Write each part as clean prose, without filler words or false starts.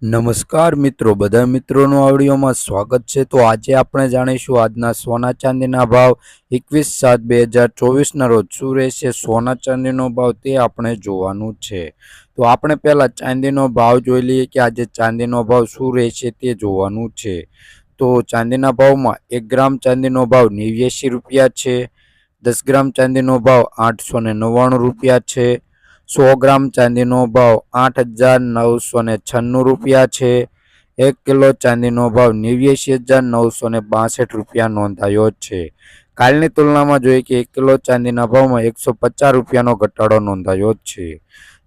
નમસ્કાર મિત્રો, બધા મિત્રોનું આ વિડીયોમાં સ્વાગત છે। તો આજે આપણે જાણીશું આજના સોના ચાંદીના ભાવ 21/7/2024ના રોજ શું રહેશે સોના ચાંદીનો ભાવ તે આપણે જોવાનું છે। તો આપણે પહેલા ચાંદીનો ભાવ જોઈ લઈએ કે આજે ચાંદીનો ભાવ શું રહેશે તે જોવાનું છે। તો ચાંદીના ભાવમાં 1 ગ્રામ ચાંદીનો ભાવ 89 રૂપિયા છે। 10 ગ્રામ ચાંદીનો ભાવ 899 રૂપિયા છે। 100 ગ્રામ ચાંદીનો ભાવ 8,996 રૂપિયા છે। 1 કિલો ચાંદીનો ભાવ 89,962 રૂપિયા નોંધાયો છે। કાલની તુલનામાં જોઈએ કે 1 કિલો ચાંદીના ભાવમાં 150 રૂપિયાનો ઘટાડો નોંધાયો છે।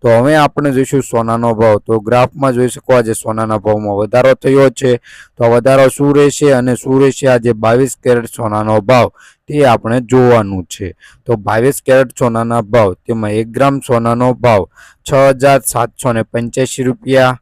તો હવે આપણે જોઈશું સોનાનો ભાવ। તો ગ્રાફમાં જોઈ શકો આજે સોનાના ભાવમાં વધારો થયો છે। તો આ વધારો શું રહેશે અને શું રહેશે આજે 22 કેરેટ સોનાનો ભાવ તે આપણે જોવાનું છે। તો 22 કેરેટ સોનાના ભાવ તેમાં 1 ગ્રામ સોનાનો ભાવ 6,785 રૂપિયા।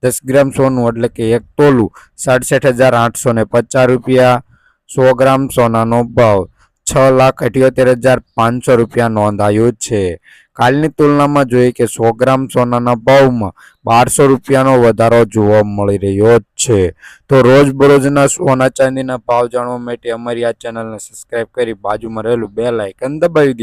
10 ગ્રામ સોનું એટલે કે 1 તોલું 67,850 રૂપિયા। 100 ગ્રામ સોનાનો ભાવ 6,78,500 રૂપિયા નોંધાયો છે। કાલની તુલનામાં જોઈએ કે 100 ગ્રામ સોનાના ભાવમાં 1200 રૂપિયાનો વધારો જોવા મળી રહ્યો છે। તો રોજબરોજના સોના ચાંદીના ભાવ જાણવા માટે અમારી આ ચેનલને સબસ્ક્રાઇબ કરી બાજુમાં રહેલું બેલ આઇકન દબાવી દીધું।